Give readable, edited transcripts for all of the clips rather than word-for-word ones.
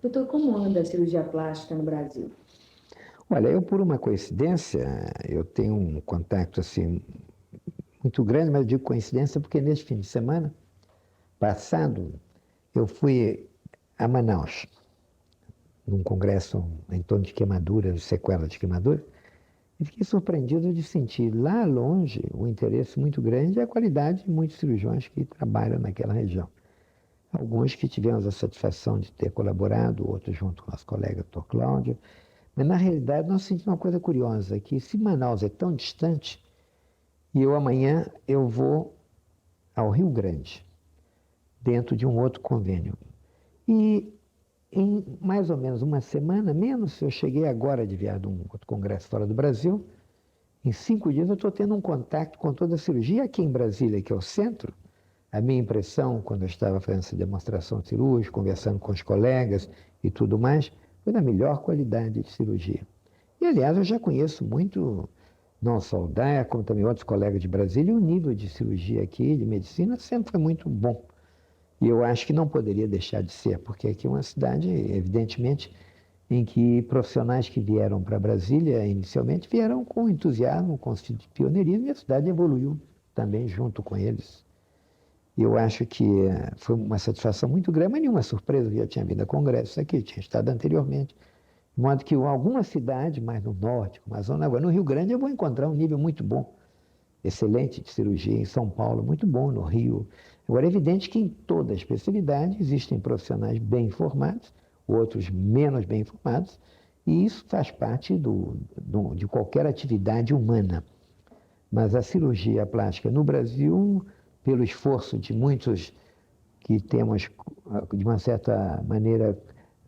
Doutor, como anda a cirurgia plástica no Brasil? Olha, eu por uma coincidência, eu tenho um contato assim muito grande, mas eu digo coincidência porque neste fim de semana passado eu fui a Manaus, num congresso em torno de queimaduras, sequelas de queimadura, e fiquei surpreendido de sentir lá longe um interesse muito grande e a qualidade de muitos cirurgiões que trabalham naquela região. Alguns que tivemos a satisfação de ter colaborado, outros junto com nosso colega Dr. Cláudio. Mas, na realidade, nós sentimos uma coisa curiosa, que se Manaus é tão distante, e eu amanhã eu vou ao Rio Grande, dentro de um outro convênio. E em mais ou menos uma semana, menos, eu cheguei agora de viajar de um outro congresso fora do Brasil, em 5 dias eu estou tendo um contato com toda a cirurgia aqui em Brasília, que é o centro. A minha impressão, quando eu estava fazendo essa demonstração cirúrgica, conversando com os colegas e tudo mais, foi da melhor qualidade de cirurgia. E, aliás, eu já conheço muito, não só o DAIA, como também outros colegas de Brasília, e o nível de cirurgia aqui, de medicina, sempre foi muito bom. E eu acho que não poderia deixar de ser, porque aqui é uma cidade, evidentemente, em que profissionais que vieram para Brasília, inicialmente, vieram com entusiasmo, com espírito de pioneirismo, e a cidade evoluiu também junto com eles. E eu acho que foi uma satisfação muito grande, mas nenhuma surpresa, eu já tinha vindo a congressos aqui, tinha estado anteriormente. De modo que alguma cidade mais no norte, como a zona agora, no Rio Grande eu vou encontrar um nível muito bom, excelente de cirurgia, em São Paulo, muito bom no Rio. Agora, é evidente que em toda especialidade existem profissionais bem formados, outros menos bem formados, e isso faz parte de qualquer atividade humana. Mas a cirurgia plástica no Brasil, pelo esforço de muitos que temos, de uma certa maneira,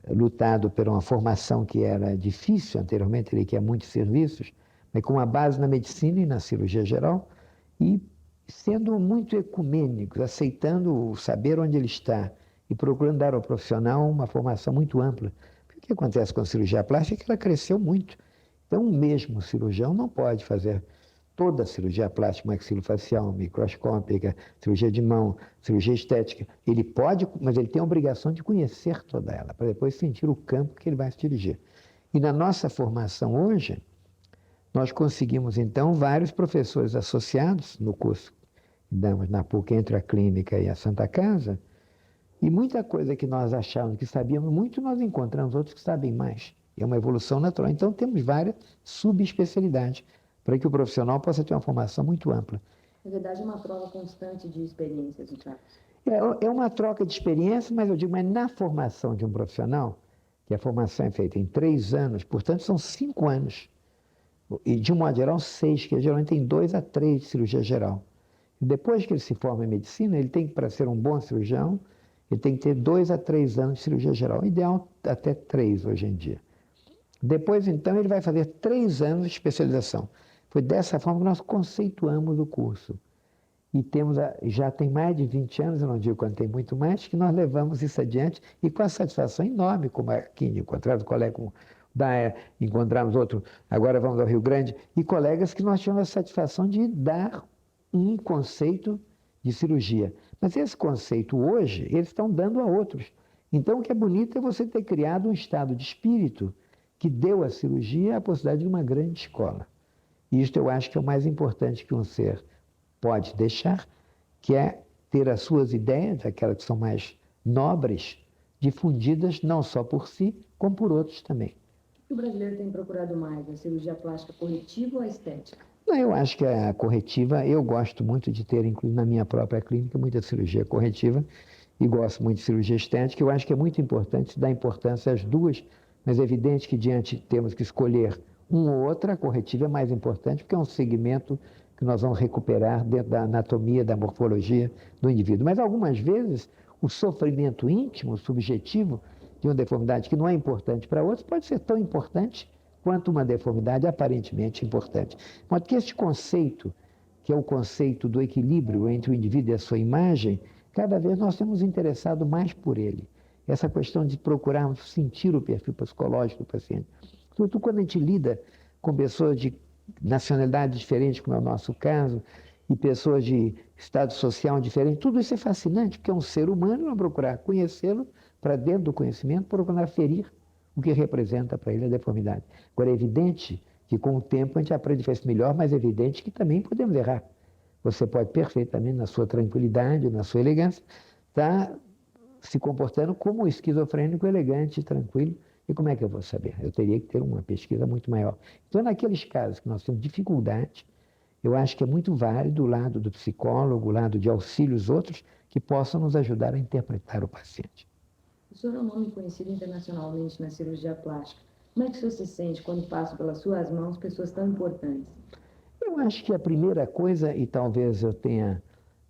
lutado por uma formação que era difícil anteriormente, ele quer muitos serviços, mas com uma base na medicina e na cirurgia geral, e sendo muito ecumênicos, aceitando saber onde ele está e procurando dar ao profissional uma formação muito ampla. Porque o que acontece com a cirurgia plástica é que ela cresceu muito. Então, o mesmo cirurgião não pode fazer toda a cirurgia plástica, maxilofacial, microscópica, cirurgia de mão, cirurgia estética. Ele pode, mas ele tem a obrigação de conhecer toda ela, para depois sentir o campo que ele vai se dirigir. E na nossa formação hoje, nós conseguimos, então, vários professores associados no curso que damos na PUC entre a clínica e a Santa Casa, e muita coisa que nós achávamos que sabíamos muito, nós encontramos outros que sabem mais. É uma evolução natural. Então, temos várias subespecialidades para que o profissional possa ter uma formação muito ampla. Na verdade, é uma troca constante de experiências, no caso. É uma troca de experiência, mas eu digo, mas na formação de um profissional, que a formação é feita em 3 anos, portanto, são 5 anos. E, de um modo geral, 6, que geralmente tem 2 a 3 de cirurgia geral. Depois que ele se forma em medicina, ele tem que, para ser um bom cirurgião, ele tem que ter 2 a 3 anos de cirurgia geral. O ideal até 3 hoje em dia. Depois, então, ele vai fazer 3 anos de especialização. Foi dessa forma que nós conceituamos o curso. E já tem mais de 20 anos, eu não digo quando tem muito mais, que nós levamos isso adiante e com a satisfação enorme, como aqui encontramos colega como da encontramos outro, agora vamos ao Rio Grande, e colegas que nós tivemos a satisfação de dar um conceito de cirurgia. Mas esse conceito hoje, eles estão dando a outros. Então, o que é bonito é você ter criado um estado de espírito que deu à cirurgia a possibilidade de uma grande escola. E isto eu acho que é o mais importante que um ser pode deixar, que é ter as suas ideias, aquelas que são mais nobres, difundidas não só por si, como por outros também. O brasileiro tem procurado mais a cirurgia plástica corretiva ou a estética? Não, eu acho que a corretiva, eu gosto muito de ter, inclusive na minha própria clínica, muita cirurgia corretiva e gosto muito de cirurgia estética. Eu acho que é muito importante dar importância às duas, mas é evidente que diante temos que escolher uma ou outra, a corretiva é mais importante, porque é um segmento que nós vamos recuperar dentro da anatomia, da morfologia do indivíduo. Mas algumas vezes o sofrimento íntimo, subjetivo, de uma deformidade que não é importante para outros, pode ser tão importante quanto uma deformidade aparentemente importante. Mas que este conceito, que é o conceito do equilíbrio entre o indivíduo e a sua imagem, cada vez nós temos interessado mais por ele. Essa questão de procurarmos sentir o perfil psicológico do paciente. Sobretudo quando a gente lida com pessoas de nacionalidade diferente, como é o nosso caso, e pessoas de estado social diferente, tudo isso é fascinante, porque é um ser humano, vamos procurar conhecê-lo para dentro do conhecimento, procurando ferir o que representa para ele a deformidade. Agora, é evidente que com o tempo a gente aprende a fazer isso melhor, mas é evidente que também podemos errar. Você pode perfeitamente, na sua tranquilidade, na sua elegância, estar se comportando como um esquizofrênico elegante, tranquilo. E como é que eu vou saber? Eu teria que ter uma pesquisa muito maior. Então, naqueles casos que nós temos dificuldade, eu acho que é muito válido o lado do psicólogo, o lado de auxílios outros, que possam nos ajudar a interpretar o paciente. O senhor é um nome conhecido internacionalmente na cirurgia plástica. Como é que o senhor se sente quando passam pelas suas mãos pessoas tão importantes? Eu acho que a primeira coisa, e talvez eu tenha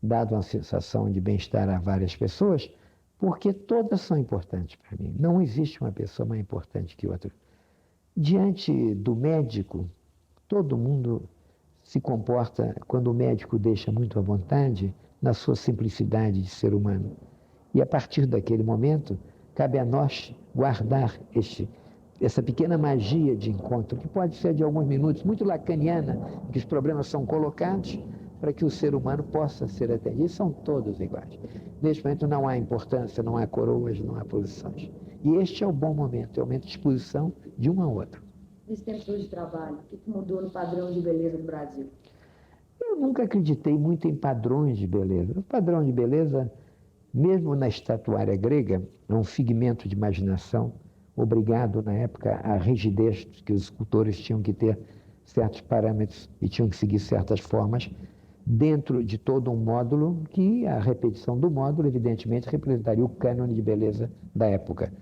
dado uma sensação de bem-estar a várias pessoas, porque todas são importantes para mim. Não existe uma pessoa mais importante que outra. Diante do médico, todo mundo se comporta, quando o médico deixa muito à vontade, na sua simplicidade de ser humano. E a partir daquele momento, cabe a nós guardar essa pequena magia de encontro, que pode ser de alguns minutos, muito lacaniana, em que os problemas são colocados para que o ser humano possa ser atendido. São todos iguais. Neste momento não há importância, não há coroas, não há posições. E este é o bom momento, é o momento de exposição de um ao outro. Nesse tempo de trabalho, o que mudou no padrão de beleza do Brasil? Eu nunca acreditei muito em padrões de beleza. O padrão de beleza, mesmo na estatuária grega, é um figmento de imaginação, obrigado na época à rigidez que os escultores tinham que ter certos parâmetros e tinham que seguir certas formas dentro de todo um módulo que a repetição do módulo, evidentemente, representaria o cânone de beleza da época.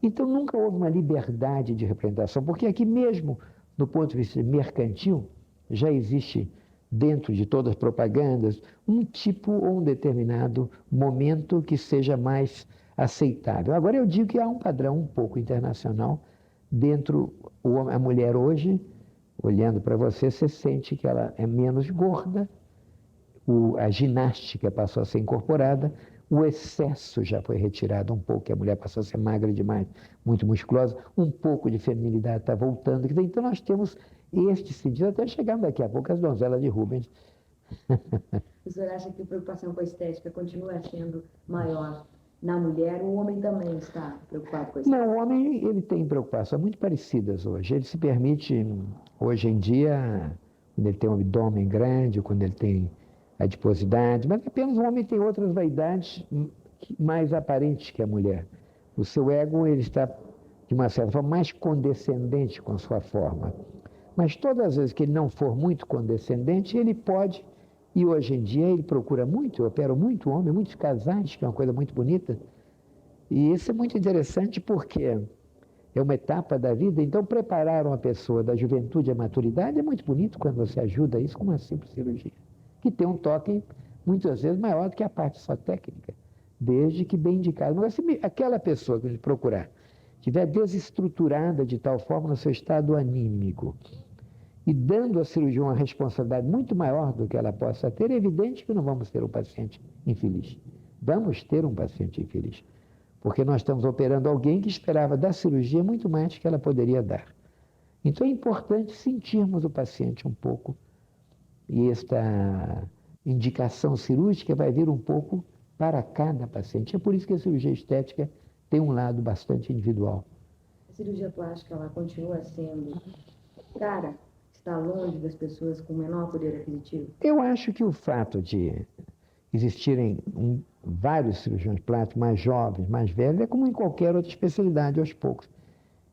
Então nunca houve uma liberdade de representação, porque aqui mesmo, do ponto de vista mercantil, já existe dentro de todas as propagandas um tipo ou um determinado momento que seja mais aceitável. Agora eu digo que há um padrão um pouco internacional dentro, a mulher hoje, olhando para você, você sente que ela é menos gorda, a ginástica passou a ser incorporada, o excesso já foi retirado um pouco, que a mulher passou a ser magra demais, muito musculosa, um pouco de feminilidade está voltando. Então nós temos este sentido, até chegando daqui a pouco as donzelas de Rubens. O senhor acha que a preocupação com a estética continua sendo maior na mulher? O homem também está preocupado com a estética? Não, o homem ele tem preocupações muito parecidas hoje. Ele se permite, hoje em dia, quando ele tem um abdômen grande, quando ele tem adiposidade, mas apenas o homem tem outras vaidades mais aparentes que a mulher. O seu ego ele está, de uma certa forma, mais condescendente com a sua forma. Mas todas as vezes que ele não for muito condescendente, ele pode, e hoje em dia ele procura muito, eu opero muito homem, muitos casais, que é uma coisa muito bonita, e isso é muito interessante porque é uma etapa da vida, então preparar uma pessoa da juventude à maturidade é muito bonito quando você ajuda isso com uma simples cirurgia, que tem um toque, muitas vezes, maior do que a parte só técnica, desde que bem indicado. Mas se aquela pessoa que a gente procurar estiver desestruturada de tal forma no seu estado anímico e dando à cirurgia uma responsabilidade muito maior do que ela possa ter, é evidente que não vamos ter um paciente infeliz. Vamos ter um paciente infeliz, porque nós estamos operando alguém que esperava da cirurgia muito mais que ela poderia dar. Então é importante sentirmos o paciente um pouco, e esta indicação cirúrgica vai vir um pouco para cada paciente. É por isso que a cirurgia estética tem um lado bastante individual. A cirurgia plástica, ela continua sendo cara, está longe das pessoas com menor poder aquisitivo? Eu acho que o fato de existirem vários cirurgiões plásticos, mais jovens, mais velhos, é como em qualquer outra especialidade, aos poucos.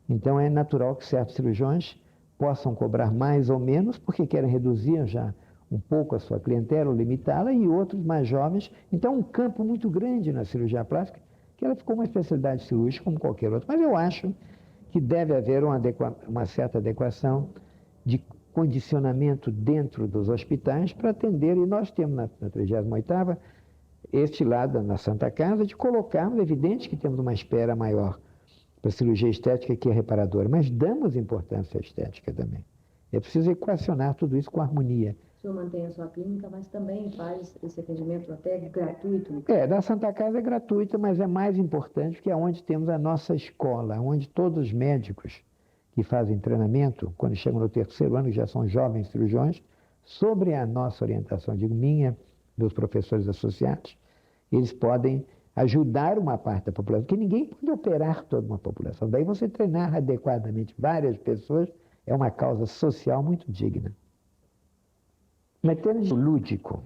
Então é natural que certos cirurgiões possam cobrar mais ou menos, porque querem reduzir já um pouco a sua clientela, ou limitá-la, e outros mais jovens. Então é um campo muito grande na cirurgia plástica, que ela ficou uma especialidade cirúrgica como qualquer outra. Mas eu acho que deve haver uma certa adequação de condicionamento dentro dos hospitais para atender, e nós temos na 38ª este lado na Santa Casa de colocarmos, é evidente que temos uma espera maior para a cirurgia estética que é reparadora, mas damos importância à estética também. É preciso equacionar tudo isso com harmonia. O senhor mantém a sua clínica, mas também faz esse atendimento até gratuito? Da Santa Casa é gratuita, mas é mais importante porque é onde temos a nossa escola, onde todos os médicos que fazem treinamento, quando chegam no 3º ano, que já são jovens cirurgiões, sobre a nossa orientação, digo minha, meus professores associados, eles podem ajudar uma parte da população, porque ninguém pode operar toda uma população. Daí você treinar adequadamente várias pessoas é uma causa social muito digna. Mas temos o lúdico.